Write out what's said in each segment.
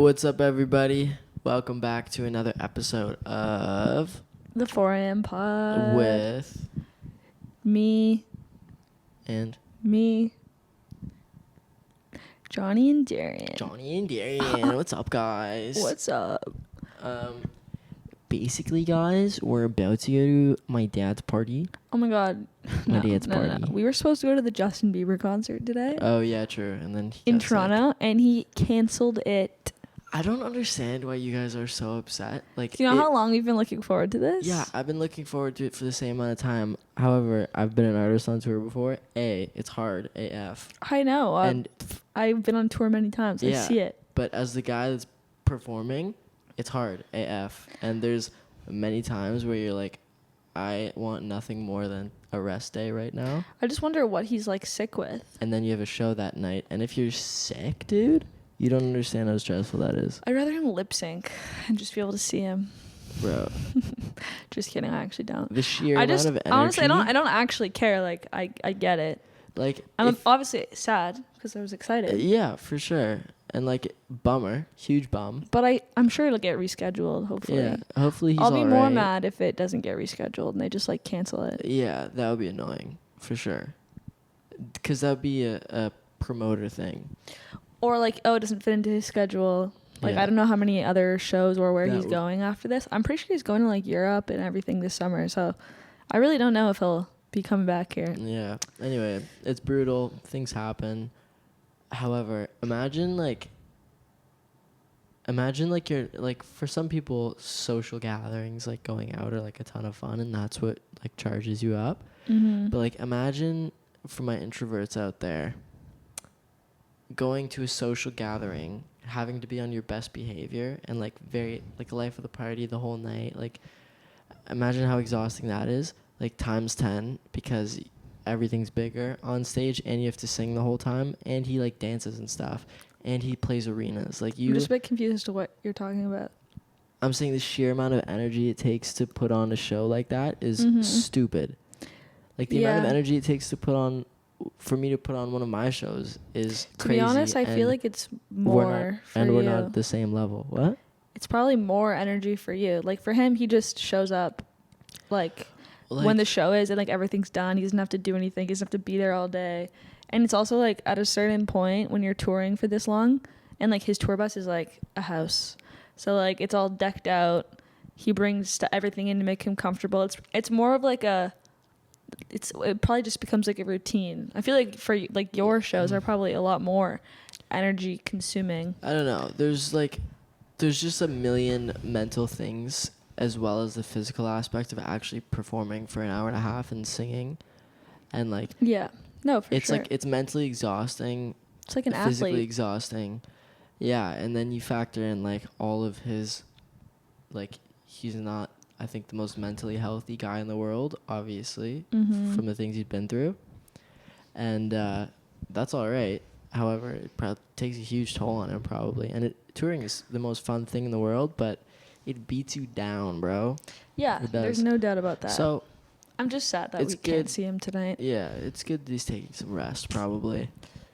what's up, everybody? Welcome back to another episode of The 4 a.m. pod. with me, and Johnny and Darian. Johnny and Darian. What's up, guys? What's up? Basically, guys, we're about to go to my dad's party. Oh my god. My dad's party. We were supposed to go to the Justin Bieber concert today. Oh yeah, true. And then he in got Toronto, sick. and he canceled it. I don't understand why you guys are so upset. Like, Do you know how long we've been looking forward to this? Yeah, I've been looking forward to it for the same amount of time. However, I've been an artist on tour before. It's hard AF. I know. And I've been on tour many times. Yeah, I see it. But as the guy that's performing, it's hard AF. And there's many times where you're like, I want nothing more than a rest day right now. I just wonder what he's like sick with. And then you have a show that night. And if you're sick, dude, you don't understand how stressful that is. I'd rather him lip sync and just be able to see him. Bro. Just kidding. I actually don't. The sheer amount of energy. Honestly, I don't actually care. Like, I get it. Like, I'm obviously sad because I was excited. Yeah, for sure. And like, bummer, huge bum. But I'm sure it'll get rescheduled, hopefully. Yeah, hopefully he's I'll be all more right. mad if it doesn't get rescheduled and they just like cancel it. Yeah, that would be annoying, for sure. Because that would be a promoter thing. Or like, it doesn't fit into his schedule. Like, Yeah. I don't know how many other shows or where That he's going after this. I'm pretty sure he's going to like Europe and everything this summer. So I really don't know if he'll be coming back here. Yeah. Anyway, it's brutal. Things happen. However, imagine you're like, for some people, social gatherings, like going out are like a ton of fun, and that's what like charges you up. Mm-hmm. But like, imagine for my introverts out there, going to a social gathering, having to be on your best behavior, and like very like life of the party the whole night. Like, imagine how exhausting that is. Like times 10, because everything's bigger on stage, and you have to sing the whole time, and he like dances and stuff, and he plays arenas. Like, I'm just a bit confused as to what you're talking about. I'm saying the sheer amount of energy it takes to put on a show like that is stupid. Like, the amount of energy it takes to for me to put on one of my shows is crazy. To be honest, I feel like it's more for you. We're not at the same level. What? It's probably more energy for you. Like, for him, he just shows up, like when the show is and like everything's done. He doesn't have to do anything. He doesn't have to be there all day. And it's also like at a certain point when you're touring for this long, and like his tour bus is like a house, so like it's all decked out. He brings everything in to make him comfortable. It's more of like it probably just becomes like a routine. I feel like for like your shows are probably a lot more energy consuming. I don't know. There's just a million mental things as well as the physical aspect of actually performing for an hour and a half and singing, and like, yeah, no, for it's sure. like, it's mentally exhausting. It's like an physically athlete. Exhausting. Yeah, and then you factor in like all of his, like, he's not, I think, the most mentally healthy guy in the world, obviously, from the things he's been through. And that's all right. However, it takes a huge toll on him, probably. And touring is the most fun thing in the world, but it beats you down, bro. Yeah, there's no doubt about that. So I'm just sad that we can't see him tonight. Yeah, it's good that he's taking some rest, probably.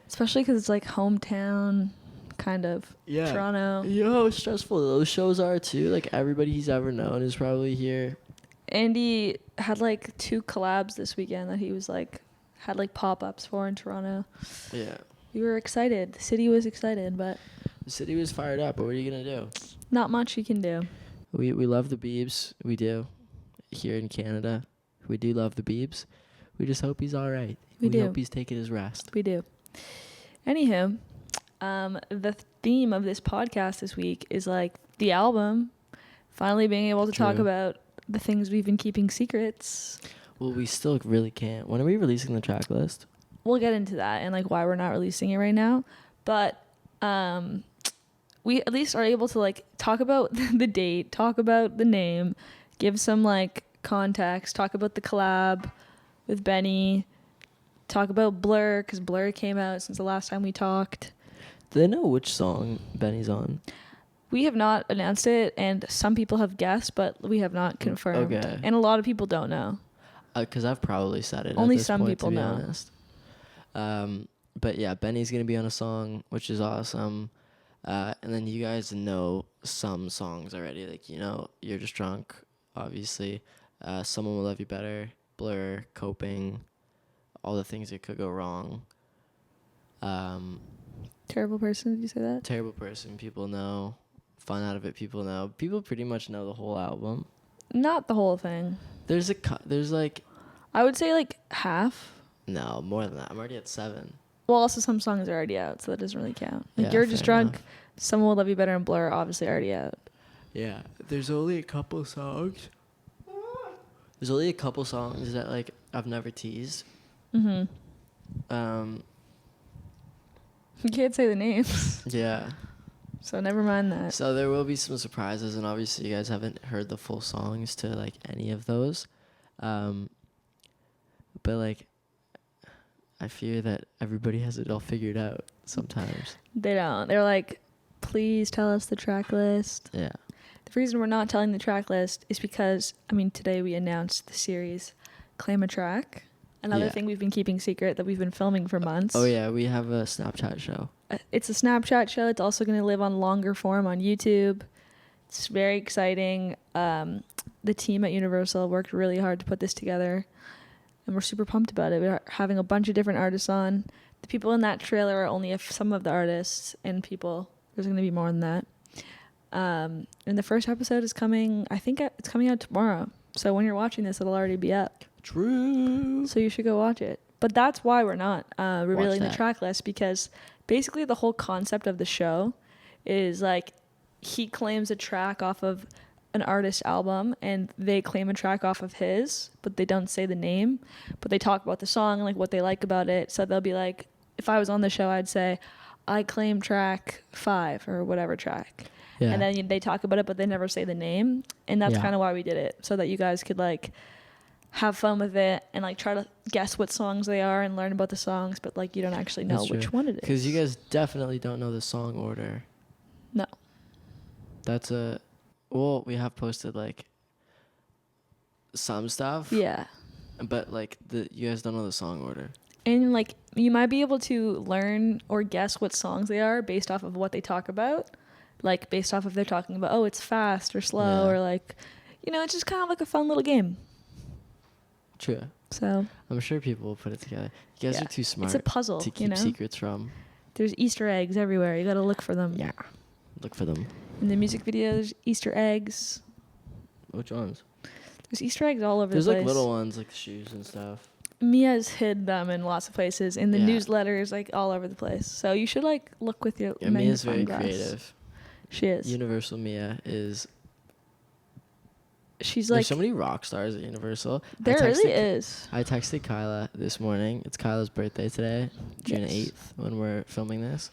Especially because it's like hometown, kind of. Yeah. Toronto. You know how stressful those shows are, too? Like, everybody he's ever known is probably here. Andy had like 2 collabs this weekend that he was like, had like pop-ups for in Toronto. Yeah. We were excited. The city was excited, but The city was fired up, but what are you going to do? not much you can do. We love the Biebs. We do. Here in Canada, we do love the Biebs. We just hope he's all right. We do. Hope he's taking his rest. We do. Anywho, the theme of this podcast this week is like the album. Finally being able to talk about the things we've been keeping secrets. Well, we still really can't. When are we releasing the track list? We'll get into that and like why we're not releasing it right now. But we at least are able to like talk about the date, talk about the name, give some like context, talk about the collab with Benny, talk about Blur, because Blur came out since the last time we talked. Do they know which song Benny's on? We have not announced it, and some people have guessed, but we have not confirmed. Okay. And a lot of people don't know. Because I've probably said it. Only at this some point, people to be know. honest. But yeah, Benny's going to be on a song, which is awesome. And then you guys know some songs already. Like, You're Just Drunk, obviously. Someone Will Love You Better, Blur, Coping, all the things that could go wrong. Terrible Person, did you say that? Terrible Person, people know. Fun Out of It, people know. People pretty much know the whole album. Not the whole thing. There's like... I would say like half. No, more than that. I'm already at 7. Well, also some songs are already out, so that doesn't really count. Like Yeah, You're Just fair Drunk, enough. Someone Will Love You Better, and Blur are obviously already out. Yeah, there's only a couple songs. There's only a couple songs that like I've never teased. Mm-hmm. Um, You can't say the names, yeah. so never mind that. So there will be some surprises, and obviously you guys haven't heard the full songs to like any of those. But like, I fear that everybody has it all figured out sometimes. They don't. They're like, please tell us the track list. Yeah. The reason we're not telling the track list is because, today we announced the series Claim a Track. Another Yeah. thing we've been keeping secret that we've been filming for months. Oh yeah, we have a Snapchat show. It's a Snapchat show. It's also going to live on longer form on YouTube. It's very exciting. The team at Universal worked really hard to put this together, and we're super pumped about it. We're having a bunch of different artists on. The people in that trailer are only some of the artists and people. There's going to be more than that. And the first episode is coming, I think it's coming out tomorrow. So when you're watching this, it'll already be up. True. So you should go watch it. But that's why we're not revealing the that. track list, because basically the whole concept of the show is like he claims a track off of an artist's album and they claim a track off of his, but they don't say the name, but they talk about the song and like what they like about it. So they'll be like, if I was on the show, I'd say, I claim track 5 or whatever track. Yeah. And then they talk about it, but they never say the name. And that's Yeah. kind of why we did it, so that you guys could like have fun with it and like try to guess what songs they are and learn about the songs, but like you don't actually know That's which true. one it is. Because you guys definitely don't know the song order. No. Well, we have posted like some stuff. Yeah. But like you guys don't know the song order. And like you might be able to learn or guess what songs they are based off of what they talk about. Like based off if they're talking about, oh, it's fast or slow, Yeah. or like, it's just kind of like a fun little game. True. So I'm sure people will put it together. You guys Yeah. are too smart it's a puzzle, to keep secrets from. There's Easter eggs everywhere. You got to look for them. Yeah. Look for them. In the music video, there's Easter eggs. Which ones? There's Easter eggs all over There's the place. like little ones, like shoes and stuff. Mia's hid them in lots of places. In the Yeah. newsletters, like all over the place. So you should like look with your Yeah, Mia's magnifying very glass. creative. She is. Universal Mia is. She's There's like, so many rock stars at Universal. there really is. I texted Kyla this morning. It's Kyla's birthday today, June Yes. 8th, when we're filming this.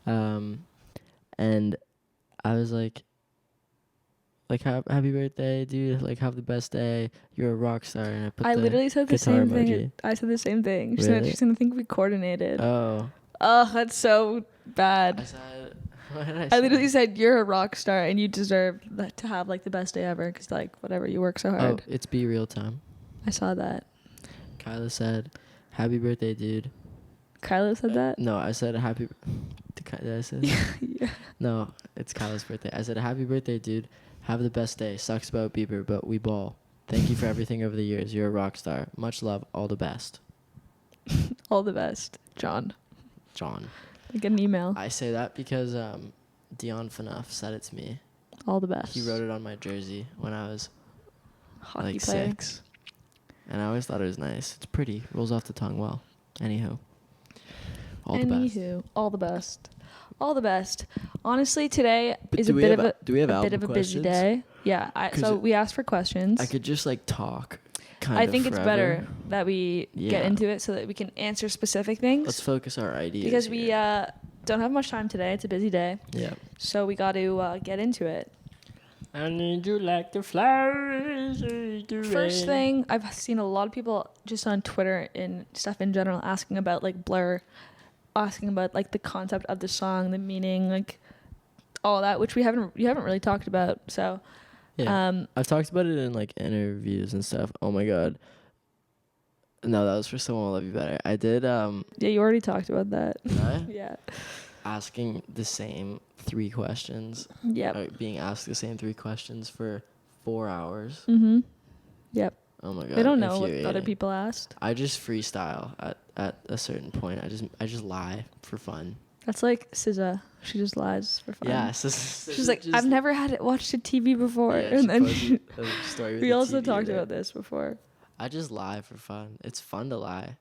And I was like, happy birthday, dude. Like, have the best day. You're a rock star. And I put I the literally said the guitar same emoji. thing. I said the same thing. Really? She's gonna think we coordinated. Oh. Oh, that's so I bad. said, what did I I say? literally said you're a rock star and you deserve to have like the best day ever, because like whatever, you work so Oh, hard. it's Be Real time. I saw that. Kyla said, happy birthday, dude. Kyla said that. No, I said happy. Did I say that? Yeah. No, it's Kyla's birthday. I said, happy birthday, dude. Have the best day. Sucks about Bieber, but we ball. Thank you for everything over the years. You're a rock star. Much love. All the best. All the best, John. John. Like an email. I say that because Dion Phaneuf said it to me. All the best. He wrote it on my jersey when I was Hockey like player. 6. And I always thought it was nice. It's pretty. Rolls off the tongue well. Anywho. All the best. Anywho, all the best. All the best. Honestly, today But is do a we bit have of a do we have bit album of a busy questions? day. Yeah. 'Cause So we asked for questions. I could just like talk. Kind I of think it's forever. better that we Yeah. get into it so that we can answer specific things. Let's focus our ideas. because we here. don't have much time today. It's a busy day. Yeah. So we got to get into it. I need you like the flowers. First thing, I've seen a lot of people just on Twitter and stuff in general asking about like Blur, asking about like the concept of the song, the meaning, like all that, which you haven't really talked about. So Yeah. I've talked about it in like interviews and stuff. Oh my god. No, that was for Someone Will Love You Better. I did. yeah, you already talked about that. Did I? Yeah. asking the same 3 questions. Yep. Or being asked the same 3 questions for 4 hours. Mm-hmm. Yep. Oh my god. They don't know what other infuriating. people asked. I just freestyle at a certain point. I just lie for fun. That's like SZA. She just lies for fun. Yeah. She's like, I've never watched a TV before. Yeah, and then a story with we the also TV talked there. about this before. I just lie for fun. It's fun to lie.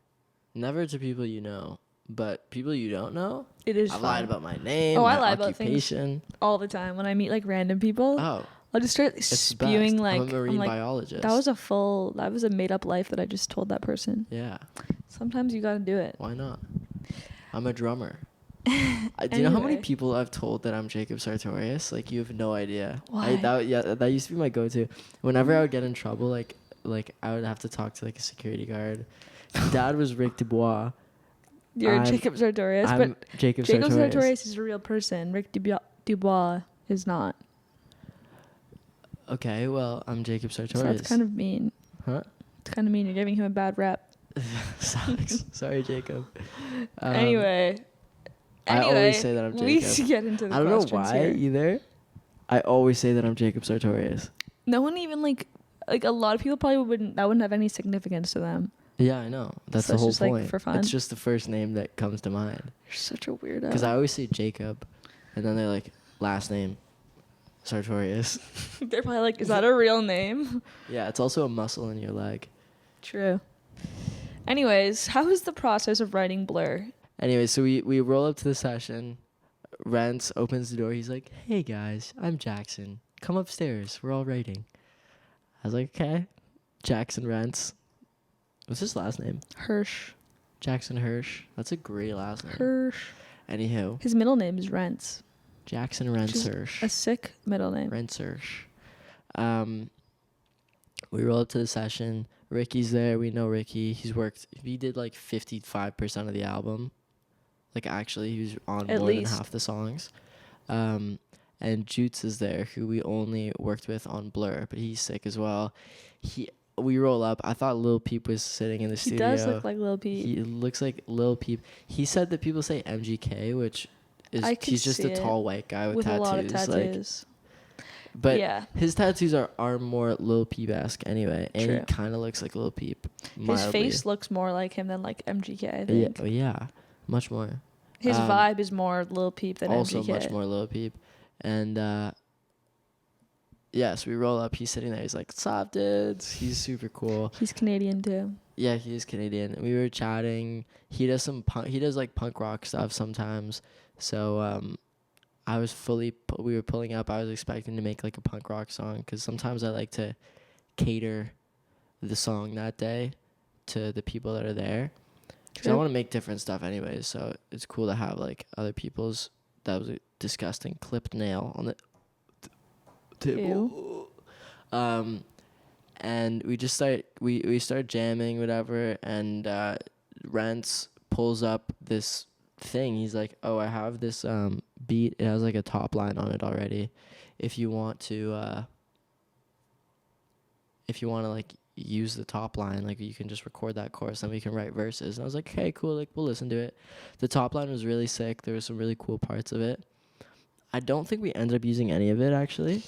Never to people you know, but people you don't know. It is I've fun. lied about my name, Oh, my I lie about things occupation. all the time when I meet like random people. Oh, I'll just start it's the spewing best. like I'm a marine like, biologist. that was a made up life that I just told that person. Yeah. Sometimes you gotta do it. Why not? I'm a drummer. Do you know how many Anyway. people I've told that I'm Jacob Sartorius? Like, you have no idea. Why? That used to be my go-to. Whenever I would get in trouble, like I would have to talk to like a security guard. Dad was Rick Dubois. You're Jacob Sartorius, I'm but Jacob Jacob Sartorius. Sartorius is a real person. Rick Dubois is not. Okay, well, I'm Jacob So Sartorius. that's kind of mean. Huh? It's kind of mean. You're giving him a bad rep. Sucks. Sorry, Jacob. Anyway, I always say that I'm we Jacob. get into the I don't know questions why here. either. I always say that I'm Jacob Sartorius. No one even like a lot of people probably wouldn't have any significance to them. Yeah, I know. That's So the it's whole just, like, point. for fun? It's just the first name that comes to mind. You're such a weirdo. Because I always say Jacob, and then they're like, last name, Sartorius. They're probably like, is that a real name? Yeah, it's also a muscle in your leg. True. Anyways, how is the process of writing Blur? Anyway, so we roll up to the session. Rance opens the door. He's like, hey, guys, I'm Jackson. Come upstairs. We're all writing. I was like, okay. Jackson Rance. What's his last name? Hirsch. Jackson Hirsch. That's a great last name. Hirsch. Anywho, His middle name is Rents. Jackson Rance Hirsch. A sick middle name. Rance Hirsch. We roll up to the session. Ricky's there. We know Ricky. He did like 55% of the album. Like, actually, he was on At more least. than half the songs. And Jutes is there, who we only worked with on Blur, but he's sick as well. We roll up. I thought Lil Peep was sitting in the He studio. does look like Lil Peep. He looks like Lil Peep. He said that people say MGK, which is I could he's just see a it tall white guy with tattoos. a lot of tattoos. But yeah. his tattoos are more Lil Peep-esque anyway, and True. he kind of looks like Lil Peep. His mildly. face looks more like him than like MGK, I Yeah, think. yeah, much more. His vibe is more Lil Peep than Also MGK. much more Lil Peep, and so we roll up. He's sitting there. He's like, "What's up, dudes?" He's super cool. He's Canadian too. Yeah, he is Canadian. We were chatting. He does some punk. He does like punk rock stuff sometimes. So we were pulling up. I was expecting to make like a punk rock song because sometimes I like to cater the song that day to the people that are there. Because I want to make different stuff anyways. So it's cool to have like other people's. That was a disgusting clipped nail on the table. And we just we start jamming, whatever, and Rance pulls up this thing. He's like, "Oh, I have this beat. It has like a top line on it already. If you want to like use the top line, like you can just record that chorus, then we can write verses." And I was like, "Okay, cool. Like we'll listen to it." The top line was really sick. There were some really cool parts of it. I don't think we ended up using any of it actually.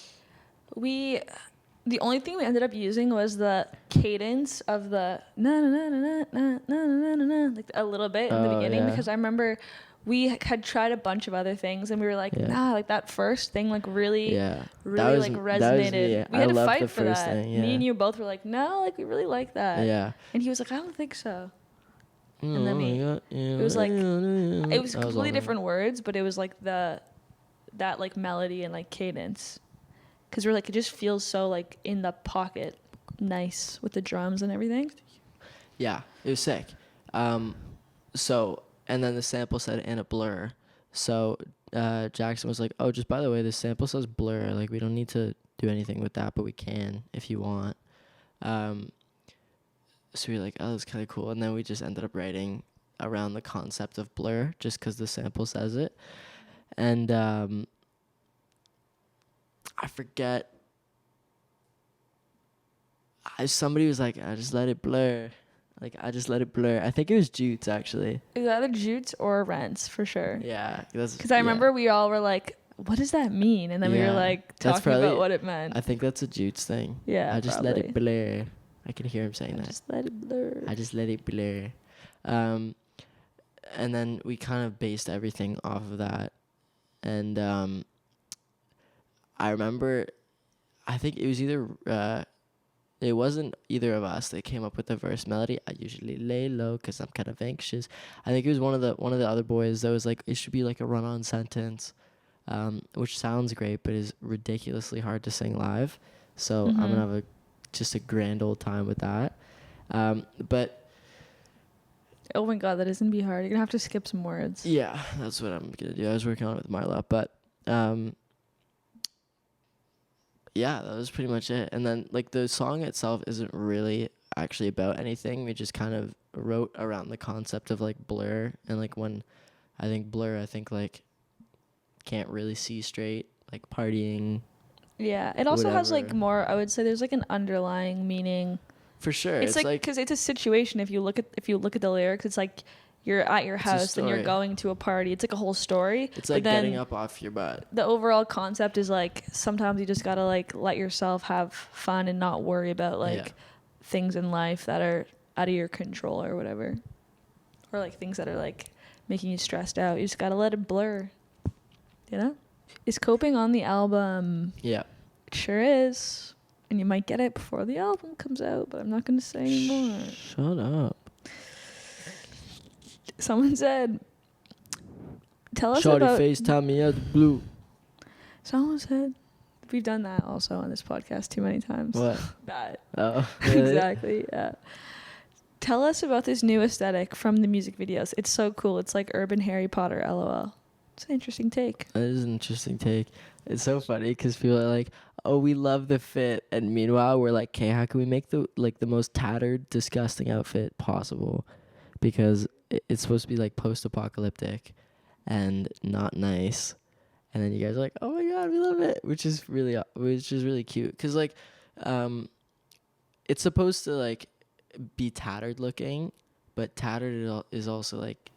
The only thing we ended up using was the cadence of the na na na na na na na na na, like a little bit in the beginning, yeah. because I remember we had tried a bunch of other things and we were like, nah, like that first thing like really like resonated. We had to fight for that. Thing, Me and you both were like, no, like we really like that. Yeah. And he was like, I don't think so. And then it was like it was completely different words, but it was like that like melody and like cadence. Because we're like, it just feels so like in the pocket, nice with the drums and everything. Yeah, it was sick. So, and then the sample said "in a blur." So Jackson was like, "Oh, just by the way, this sample says blur. Like we don't need to do anything with that, but we can if you want." So we were like, "Oh, that's kind of cool." And then we just ended up writing around the concept of blur, just because the sample says it, and I forget. Somebody was like, "I just let it blur." Like, I just let it blur. I think it was Jutes, actually. It was either Jutes or Rents for sure. Yeah. Because I remember we all were like, what does that mean? And then we were like talking about what it meant. I think that's a Jutes thing. Yeah, I just let it blur. I can hear him saying that. Just let it blur. I just let it blur. And then we kind of based everything off of that. And I remember, I think it was it wasn't either of us that came up with the verse melody. I usually lay low because I'm kind of anxious. I think it was one of the other boys that was like, it should be like a run-on sentence, which sounds great but is ridiculously hard to sing live. So I'm gonna have just a grand old time with that. But oh my god, that is gonna be hard. You're gonna have to skip some words. Yeah, that's what I'm gonna do. I was working on it with Marla, but yeah, that was pretty much it. And then like the song itself isn't really actually about anything. We just kind of wrote around the concept of like blur, and like when I think blur, I think like can't really see straight, like partying. Yeah, it also has whatever. like more. I would say there's like an underlying meaning. For sure, It's like because it's a situation. If you look at the lyrics, it's like you're at your house and you're going to a party. It's like a whole story. It's like getting up off your butt. The overall concept is like sometimes you just gotta like let yourself have fun and not worry about like things in life that are out of your control or whatever, or like things that are like making you stressed out. You just gotta let it blur. You know? Is Coping on the album? Yeah. It sure is. And you might get it before the album comes out, but I'm not going to say anymore. Shut up. Someone said, tell us Shorty about... FaceTime me out the blue. Someone said, we've done that also on this podcast too many times. What? That. Oh, really? Exactly, yeah. Tell us about this new aesthetic from the music videos. It's so cool. It's like urban Harry Potter, LOL. It's an interesting take. That is an interesting take. It's so funny because people are like, oh, we love the fit. And meanwhile, we're like, okay, how can we make the most tattered, disgusting outfit possible? Because it's supposed to be like post-apocalyptic and not nice. And then you guys are like, oh my God, we love it. Which is really cute. Because like, it's supposed to like be tattered looking, but tattered is also like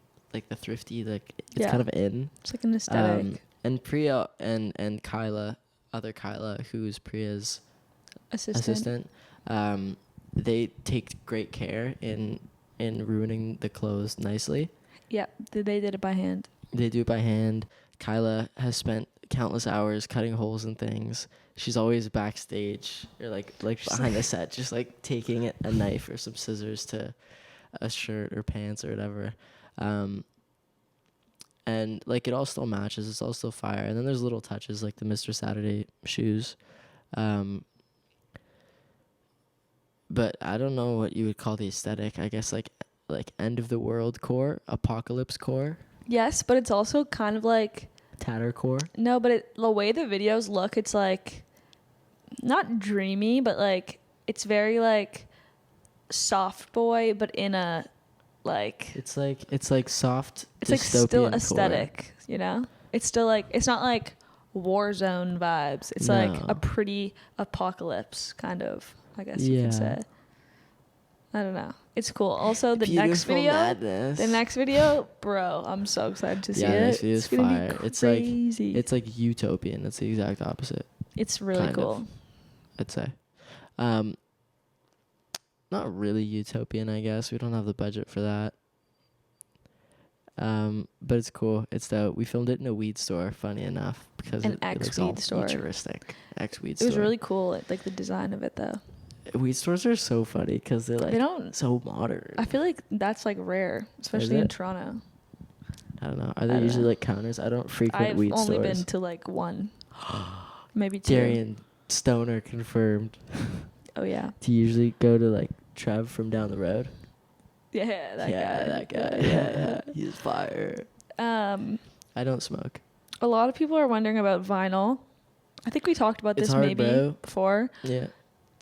the thrifty, like it's kind of in. It's like an aesthetic. And Priya and Kyla, other Kyla, who's Priya's assistant, they take great care in ruining the clothes nicely. Yeah, they did it by hand. They do it by hand. Kyla has spent countless hours cutting holes in things. She's always backstage or like behind the set, just like taking a knife or some scissors to a shirt or pants or whatever. And like it all still matches. It's all still fire. And then there's little touches like the Mr. Saturday shoes. But I don't know what you would call the aesthetic. I guess like end of the world core, apocalypse core. Yes, but it's also kind of like tatter core. No, but the way the videos look, it's like not dreamy, but like it's very like soft boy, but in a like it's like soft. It's like still core. aesthetic, you know. It's still like it's not like Warzone vibes. It's like a pretty apocalypse kind of. I guess you could say. I don't know. It's cool. Also, the next video, bro, I'm so excited to see it. Next video is fire. Be crazy. It's like utopian. It's the exact opposite. It's really cool. I'd say. Not really utopian, I guess. We don't have the budget for that. But it's cool. It's dope. We filmed it in a weed store, funny enough, because it looks all futuristic. Ex-weed store. It was really cool, like the design of it, though. Weed stores are so funny because they're like so modern. I feel like that's like rare, especially in Toronto. I don't know. Are there usually like counters? I don't frequent weed stores. I've only been to like one, maybe two. Darian Stoner confirmed. Oh yeah. Do you usually go to like Trev from down the road? Yeah, that guy. Yeah. He's fire. I don't smoke. A lot of people are wondering about vinyl. I think we talked about this before. Yeah.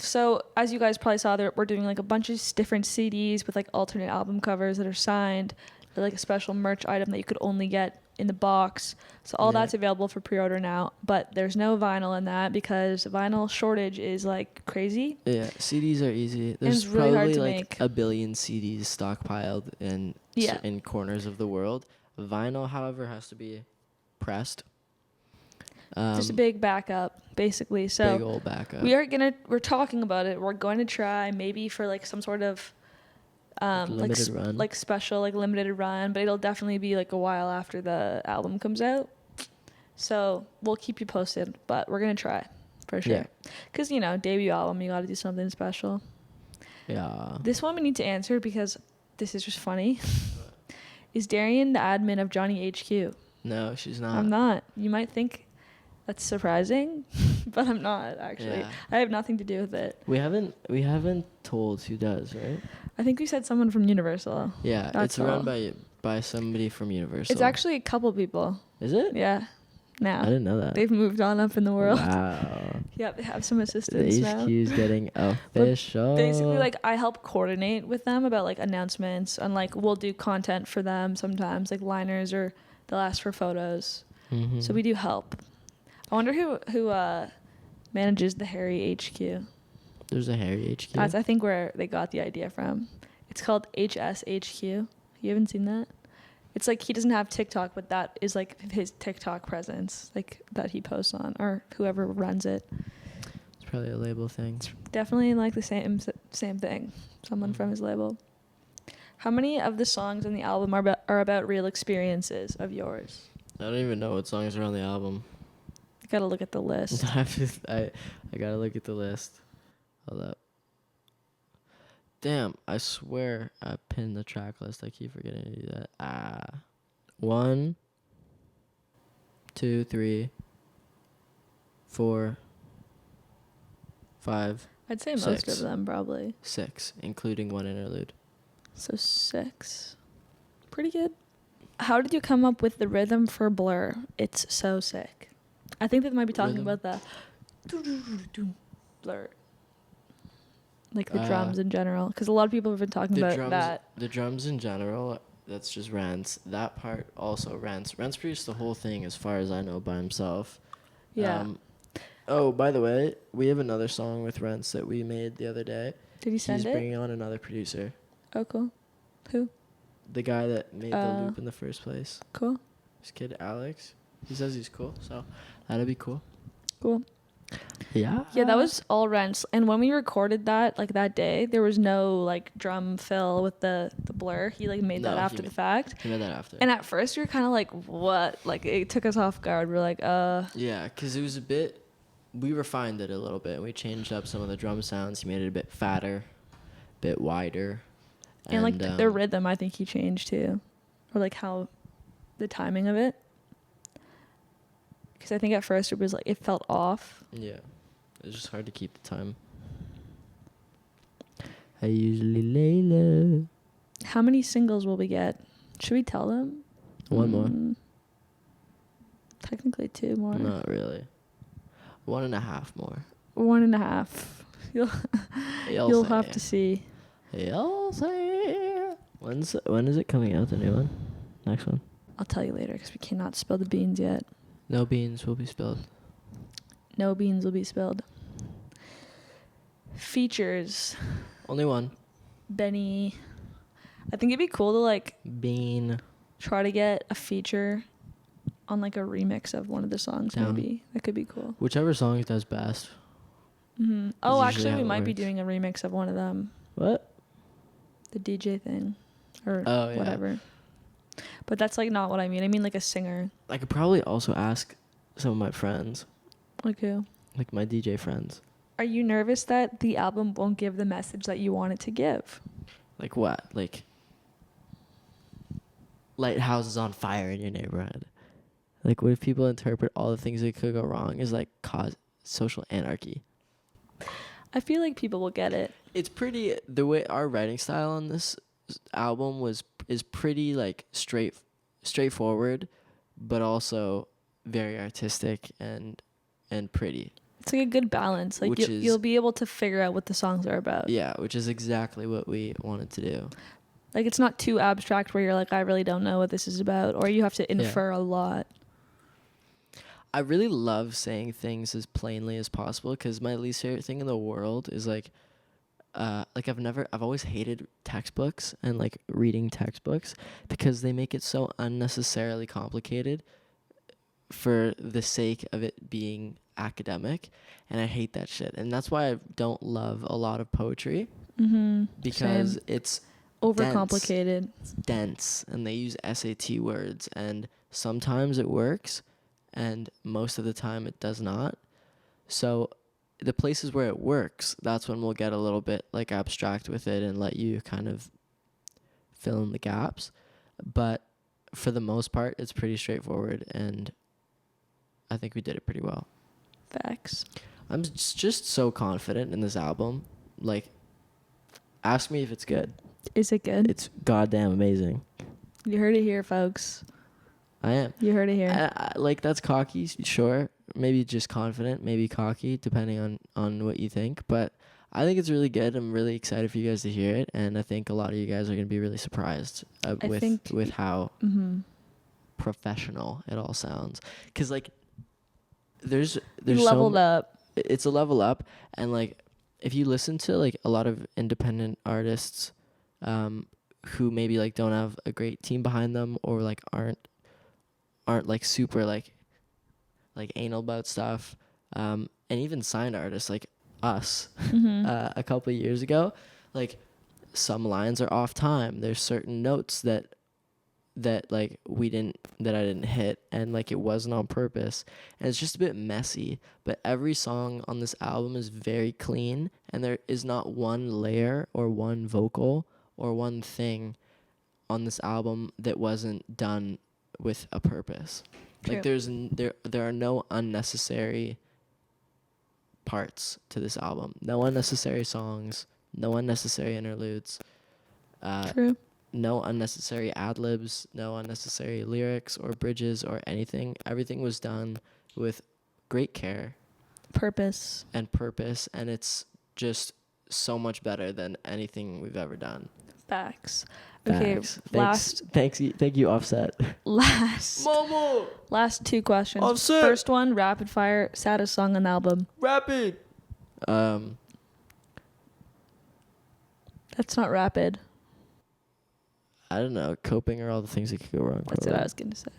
So, as you guys probably saw, we're doing like a bunch of different CDs with like alternate album covers that are signed. They're like a special merch item that you could only get in the box. So all Yeah. that's available for pre-order now, but there's no vinyl in that because vinyl shortage is like crazy. Yeah, CDs are easy. There's it's really hard probably to like make. a billion CDs stockpiled in Yeah. in corners of the world. Vinyl, however, has to be pressed. Just a big backup, basically. So big old backup. we're talking about it. We're going to try maybe for like some sort of limited run. like special, like limited run, but it'll definitely be like a while after the album comes out. So we'll keep you posted, but we're gonna try for sure. Because debut album, you got to do something special. Yeah. This one we need to answer because this is just funny. Is Darian the admin of Johnny HQ? No, she's not. I'm not. You might think that's surprising, but I'm not actually. Yeah. I have nothing to do with it. We haven't told who does, right? I think we said someone from Universal. Yeah, That's it's run by somebody from Universal. It's actually a couple people. Is it? Yeah. Now. I didn't know that. They've moved on up in the world. Wow. Yeah, they have some assistants The now. HQ is getting official. Basically, like, I help coordinate with them about like announcements, and like we'll do content for them sometimes, like liners, or they'll ask for photos. Mm-hmm. So we do help. I wonder who manages the Harry HQ. There's a Harry HQ. That's I think where they got the idea from. It's called HSHQ. You haven't seen that? It's like he doesn't have TikTok, but that is like his TikTok presence, like that he posts on, or whoever runs it. It's probably a label thing. Definitely like the same thing. Someone from his label. How many of the songs on the album are about real experiences of yours? I don't even know what songs are on the album. You gotta look at the list. I gotta look at the list. Hold up. Damn, I swear I pinned the track list. I keep forgetting to do that. 1, 2, 3, 4, 5, I'd say most 6. of them probably. 6, including one interlude. So 6. Pretty good. How did you come up with the rhythm for Blur? It's so sick. I think they might be talking Rhythm? about the Blur. Like the drums in general. Because a lot of people have been talking about that. The drums in general, that's just Rance. That part also Rance. Rance produced the whole thing as far as I know by himself. Yeah. Oh, by the way, we have another song with Rance that we made the other day. Did he send He's it? bringing on another producer. Oh, cool. Who? The guy that made the loop in the first place. Cool. This kid, Alex. He says he's cool, so that'll be cool. Cool. Yeah. Yeah, that was all Rents. And when we recorded that, like that day, there was no like drum fill with the Blur. He like made that after the fact. He made that after. And at first we were kind of like, what? Like it took us off guard. We were like, Yeah, because it was a bit, we refined it a little bit. We changed up some of the drum sounds. He made it a bit fatter, a bit wider. And like the rhythm, I think he changed too. Or like how, the timing of it. Because I think at first it was like, it felt off. Yeah. It was just hard to keep the time. I usually lay low. How many singles will we get? Should we tell them? One more. Technically 2 more. Not really. 1.5 more. 1.5. You'll have to see. You'll see. When is it coming out, the new one? Next one? I'll tell you later because we cannot spill the beans yet. No beans will be spilled. No beans will be spilled. Features. Only one. Benny. I think it'd be cool to like Bean. try to get a feature on like a remix of one of the songs. Down. Maybe that could be cool. Whichever song does best. Mm-hmm. Oh, usually actually, how we it might be works. doing a remix of one of them. What? The DJ thing, or Oh, yeah. whatever. But that's like not what I mean. I mean like a singer. I could probably also ask some of my friends, Like who? like my DJ friends. Are you nervous that the album won't give the message that you want it to give? Like what? Like lighthouses on fire in your neighborhood. Like what if people interpret all the things that could go wrong as like cause social anarchy? I feel like people will get it. It's pretty, the way our writing style on this album is pretty like straightforward, but also very artistic and pretty. It's like a good balance. Like you'll be able to figure out what the songs are about. Yeah, which is exactly what we wanted to do. Like, it's not too abstract where you're like, I really don't know what this is about, or you have to infer a lot. I really love saying things as plainly as possible, because my least favorite thing in the world is like I've always hated textbooks and like reading textbooks, because they make it so unnecessarily complicated for the sake of it being academic, and I hate that shit. And that's why I don't love a lot of poetry, because it's overcomplicated. It's dense, and they use SAT words, and sometimes it works, and most of the time it does not. So the places where it works, that's when we'll get a little bit like abstract with it and let you kind of fill in the gaps. But for the most part, it's pretty straightforward, and I think we did it pretty well. Facts. I'm just so confident in this album. Like, ask me if it's good. Is it good? It's goddamn amazing. You heard it here, folks. I am. You heard it here. Like, that's cocky, sure. Maybe just confident, maybe cocky, depending on what you think. But I think it's really good. I'm really excited for you guys to hear it, and I think a lot of you guys are going to be really surprised with how professional it all sounds. Because, like, there's leveled up. It's a level up, and, like, if you listen to, like, a lot of independent artists who maybe, like, don't have a great team behind them, or, like, aren't like super like anal about stuff, and even signed artists like us a couple of years ago, like, some lines are off time. There's certain notes that like I didn't hit, and like it wasn't on purpose, and it's just a bit messy. But every song on this album is very clean, and there is not one layer or one vocal or one thing on this album that wasn't done with a purpose. True. Like, there are no unnecessary parts to this album. No unnecessary songs, no unnecessary interludes. True. No unnecessary ad-libs, no unnecessary lyrics or bridges or anything. Everything was done with great care. Purpose. And it's just so much better than anything we've ever done. Facts. Okay, Thank you, Offset. Last two questions. Offset. First one, rapid fire, saddest song on the album. Rapid. That's not rapid. I don't know. Coping, or all the things that could go wrong. That's what I was gonna say.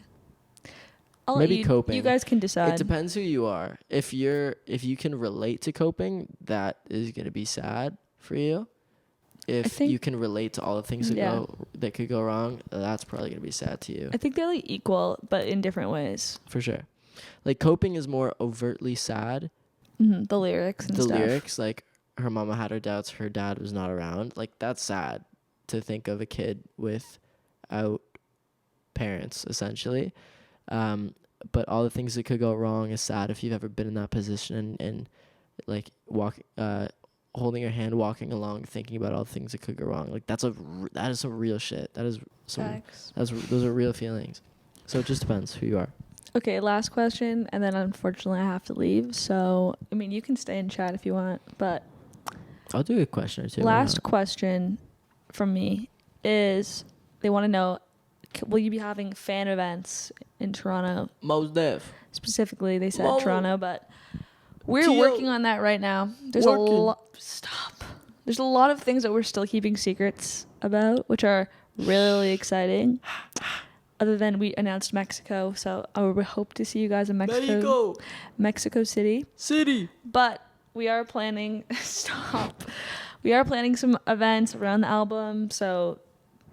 I'll Maybe let you, coping. You guys can decide. It depends who you are. If you can relate to coping, that is gonna be sad for you. If you can relate to all the things that could go wrong, that's probably gonna be sad to you. I think they're like equal, but in different ways. For sure. Like, coping is more overtly sad. Mm-hmm. The lyrics and stuff. The lyrics, like, her mama had her doubts, her dad was not around. Like, that's sad to think of a kid without parents, essentially. But all the things that could go wrong is sad if you've ever been in that position and like holding your hand, walking along, thinking about all the things that could go wrong. Like, that is some real shit. That is some. Those are real feelings. So it just depends who you are. Okay, last question, and then unfortunately I have to leave. So, I mean, you can stay and chat if you want, but I'll do a question or two. Last question from me is, they want to know, will you be having fan events in Toronto? Most def. Specifically, they said Toronto, but we're working on that right now. There's a lot. Stop. There's a lot of things that we're still keeping secrets about, which are really exciting. Other than we announced Mexico, so I would hope to see you guys in Mexico. Mexico City. But we are planning. Stop. We are planning some events around the album, so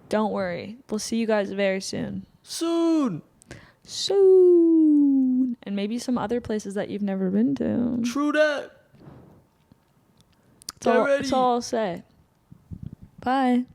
don't worry. We'll see you guys very soon. Soon. And maybe some other places that you've never been to. True that. That's all I'll say. Bye.